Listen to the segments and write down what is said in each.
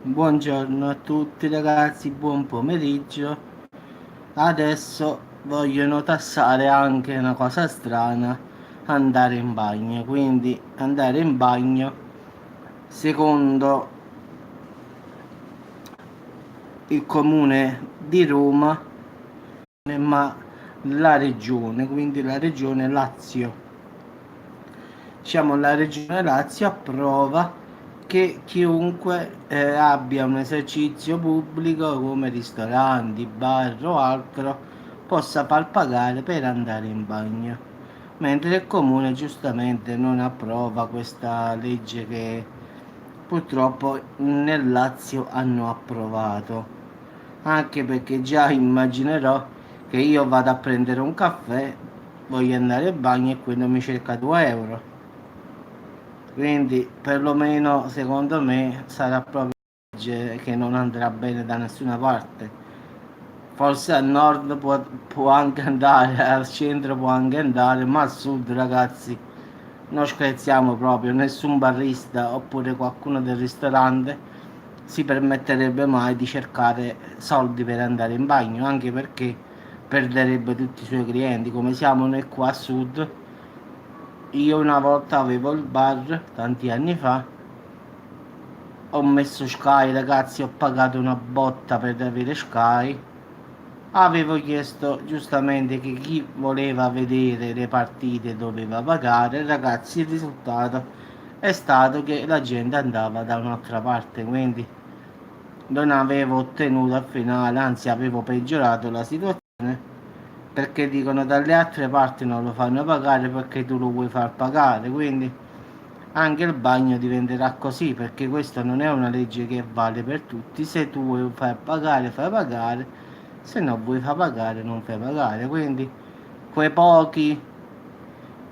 Buongiorno a tutti ragazzi, buon pomeriggio. Adesso vogliono tassare anche una cosa strana, andare in bagno. Quindi andare in bagno, secondo il comune di Roma, ma la regione, quindi la regione Lazio. Diciamo la regione Lazio approva che chiunque abbia un esercizio pubblico come ristoranti, bar o altro possa far pagare per andare in bagno, mentre il comune giustamente non approva questa legge che purtroppo nel Lazio hanno approvato, anche perché già immaginerò che io vado a prendere un caffè, voglio andare in bagno e quello mi cerca 2 euro. Quindi perlomeno secondo me sarà proprio una legge che non andrà bene da nessuna parte. Forse al nord può anche andare, al centro può anche andare, ma al sud ragazzi non scherziamo proprio, nessun barista oppure qualcuno del ristorante si permetterebbe mai di cercare soldi per andare in bagno, anche perché perderebbe tutti i suoi clienti, come siamo noi qua a sud. Io una volta avevo il bar, tanti anni fa, ho messo Sky ragazzi, ho pagato una botta per avere Sky. Avevo chiesto giustamente che chi voleva vedere le partite doveva pagare, ragazzi il risultato è stato che la gente andava da un'altra parte, quindi non avevo ottenuto al finale, anzi avevo peggiorato la situazione, perché dicono dalle altre parti non lo fanno pagare perché tu lo vuoi far pagare, quindi anche il bagno diventerà così, perché questa non è una legge che vale per tutti. Se tu vuoi far pagare fai pagare, se non vuoi far pagare non fai pagare, quindi quei pochi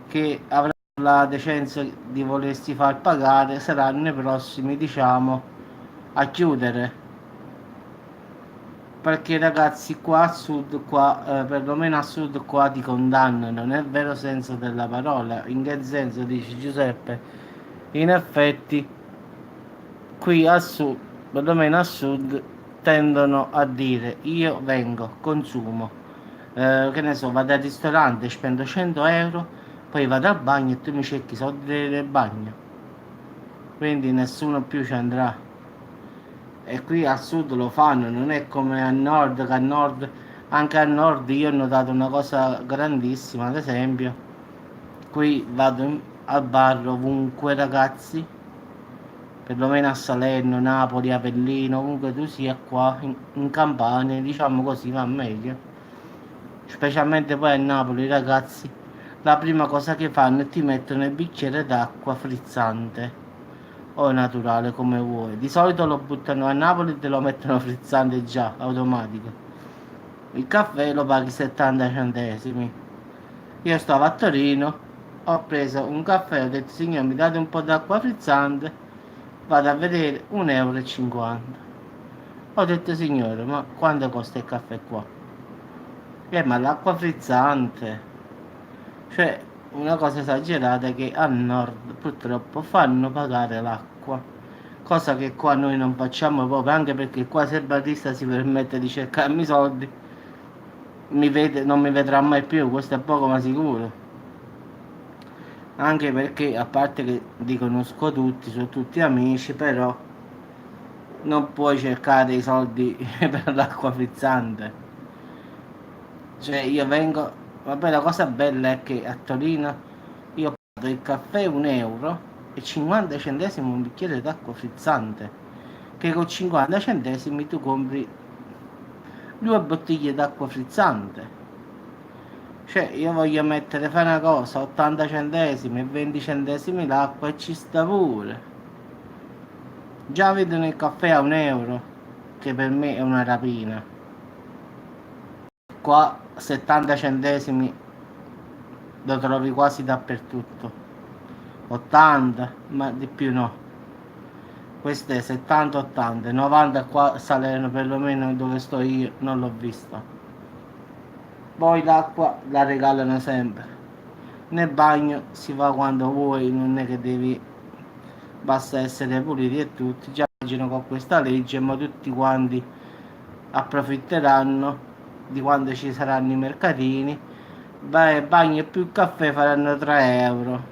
che avranno la decenza di volersi far pagare saranno i prossimi, diciamo, a chiudere, perché ragazzi qua a sud, qua perlomeno a sud qua ti condannano nel vero senso della parola. In che senso, dice Giuseppe? In effetti qui a sud, perlomeno a sud, tendono a dire io vengo, consumo, che ne so, vado al ristorante, spendo 100 euro, poi vado al bagno e tu mi cerchi i soldi del bagno, quindi nessuno più ci andrà. E qui al sud lo fanno, non è come al nord, che al nord, anche al nord io ho notato una cosa grandissima, ad esempio, qui al bar ovunque ragazzi, perlomeno a Salerno, Napoli, Avellino, ovunque tu sia qua in Campania, diciamo così va meglio. Specialmente poi a Napoli, ragazzi, la prima cosa che fanno è ti mettono il bicchiere d'acqua frizzante o naturale come vuoi. Di solito lo buttano a Napoli e te lo mettono frizzante già, automatico. Il caffè lo paghi 70 centesimi. Io stavo a Torino, ho preso un caffè, ho detto signor mi date un po' d'acqua frizzante, vado a vedere 1,50 euro. E cinquanta. Ho detto signore, ma quanto costa il caffè qua? Ma l'acqua frizzante, cioè una cosa esagerata è che al nord purtroppo fanno pagare l'acqua, cosa che qua noi non facciamo proprio, anche perché qua se il barista si permette di cercarmi i soldi, non mi vedrà mai più, questo è poco ma sicuro. Anche perché a parte che li conosco tutti, sono tutti amici, però non puoi cercare i soldi per l'acqua frizzante. Cioè io vengo, vabbè la cosa bella è che a Torino io pago il caffè 1 euro e 50 centesimi un bicchiere d'acqua frizzante, che con 50 centesimi tu compri 2 bottiglie d'acqua frizzante. Cioè io voglio mettere, fare una cosa, 80 centesimi e 20 centesimi l'acqua e ci sta pure. Già vedono il caffè a 1 euro, che per me è una rapina. Qua 70 centesimi lo trovi quasi dappertutto. 80, ma di più no. Queste 70-80, 90 qua a Salerno perlomeno dove sto io non l'ho vista. Poi l'acqua la regalano sempre. Nel bagno si va quando vuoi, non è che devi, basta essere puliti e tutti. Già immagino con questa legge, ma tutti quanti approfitteranno di quando ci saranno i mercatini. Bagno e più caffè faranno 3 euro.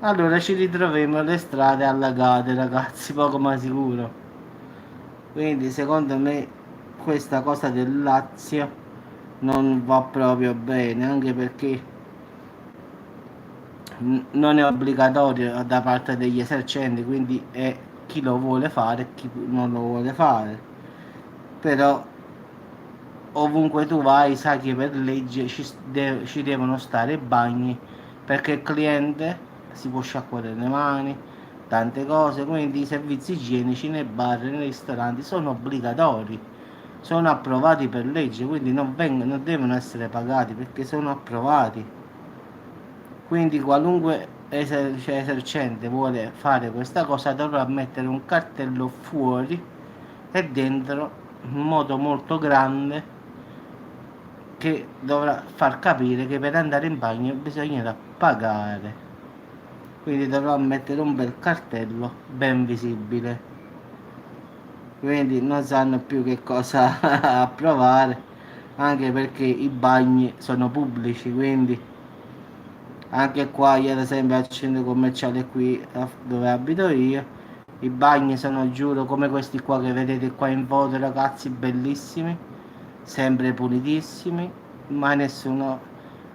Allora ci ritroveremo le strade allagate, ragazzi, poco ma sicuro. Quindi secondo me questa cosa del Lazio non va proprio bene, anche perché non è obbligatorio da parte degli esercenti, quindi è chi lo vuole fare e chi non lo vuole fare. Però ovunque tu vai sai che per legge ci devono stare i bagni, perché il cliente si può sciacquare le mani, tante cose, quindi i servizi igienici nei bar e nei ristoranti sono obbligatori, sono approvati per legge, quindi non devono essere pagati perché sono approvati. Quindi qualunque esercente vuole fare questa cosa dovrà mettere un cartello fuori e dentro in modo molto grande, che dovrà far capire che per andare in bagno bisognerà pagare. Quindi dovrà mettere un bel cartello ben visibile. Quindi non sanno più che cosa approvare, anche perché i bagni sono pubblici, quindi anche qua io ad esempio al centro commerciale qui dove abito io, i bagni sono, giuro, come questi qua che vedete qua in foto, ragazzi, bellissimi, sempre pulitissimi, mai nessuno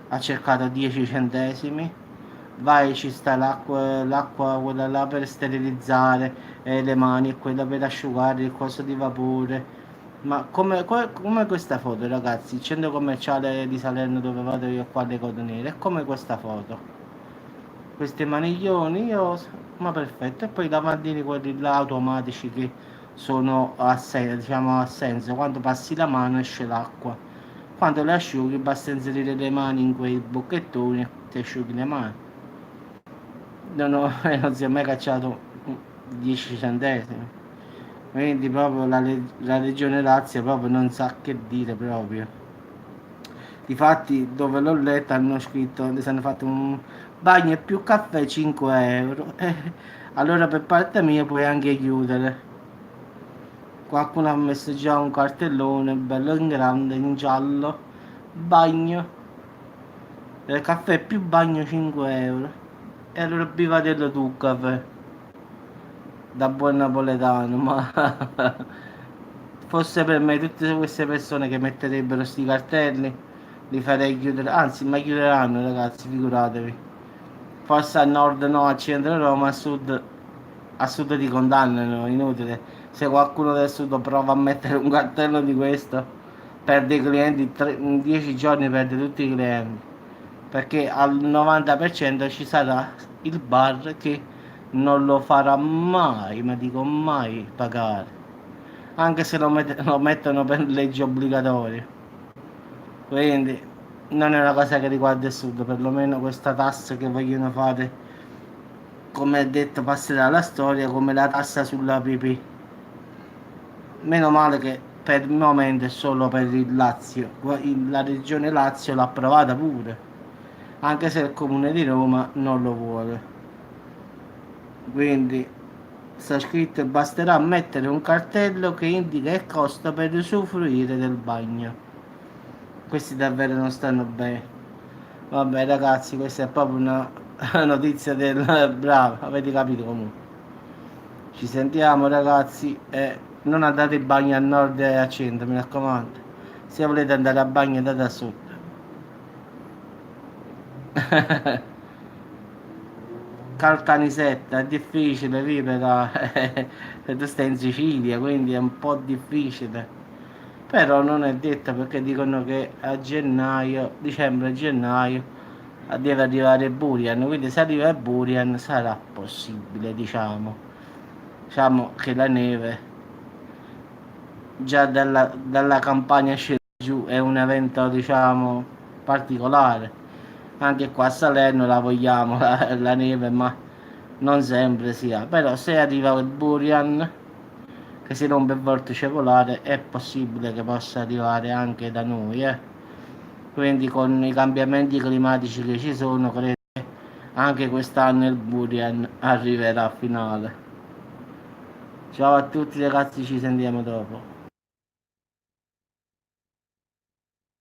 ha cercato 10 centesimi. Vai, ci sta l'acqua quella là per sterilizzare le mani e quella per asciugare il coso di vapore. Ma come questa foto, ragazzi, il centro commerciale di Salerno dove vado io qua alle Codoniere, è come questa foto. Questi maniglioni, ma perfetto. E poi i lavandini, quelli là automatici, che sono diciamo a senso, quando passi la mano esce l'acqua, quando le asciughi basta inserire le mani in quei bocchettoni e ti asciughi le mani. Non si è mai cacciato 10 centesimi. Quindi proprio la regione Lazio proprio non sa che dire proprio. Difatti dove l'ho letto hanno scritto, si hanno fatto un bagno e più caffè 5 euro. Allora per parte mia puoi anche chiudere. Qualcuno ha messo già un cartellone bello in grande, in giallo. Bagno, caffè più bagno 5 euro. E allora bivatello tu caffè, da buon napoletano, ma fosse per me tutte queste persone che metterebbero sti cartelli li farei chiudere, anzi ma chiuderanno, ragazzi, figuratevi. Forse a nord no, a centro Roma, a sud ti condannano, inutile. Se qualcuno del sud prova a mettere un cartello di questo, perde i clienti, in 10 giorni perde tutti i clienti, perché al 90% ci sarà il bar che non lo farà mai, ma dico mai, pagare, anche se lo mettono per legge obbligatoria. Quindi non è una cosa che riguarda il sud, perlomeno questa tassa che vogliono fare, come detto, passerà alla storia come la tassa sulla pipì. Meno male che per il momento è solo per il Lazio, la regione Lazio l'ha approvata pure, anche se il comune di Roma non lo vuole. Quindi sta scritto: basterà mettere un cartello che indica il costo per usufruire del bagno. Questi davvero non stanno bene. Vabbè, ragazzi, questa è proprio una notizia del bravo, avete capito comunque. Ci sentiamo, ragazzi, e non andate in bagno a nord e a centro, mi raccomando. Se volete andare a bagno andate a sud. Caltanissetta, è difficile vivere, tu stai in Sicilia, quindi è un po' difficile. Però non è detto, perché dicono che a gennaio, dicembre-gennaio, deve arrivare Burian, quindi se arriva il Burian sarà possibile, diciamo che la neve già dalla campagna scende giù è un evento, diciamo, particolare. Anche qua a Salerno la vogliamo la neve, ma non sempre si ha. Però se arriva il Burian, che si rompe il vortice polare, è possibile che possa arrivare anche da noi, eh. Quindi con i cambiamenti climatici che ci sono, credo che anche quest'anno il Burian arriverà a finale. Ciao a tutti ragazzi, ci sentiamo dopo.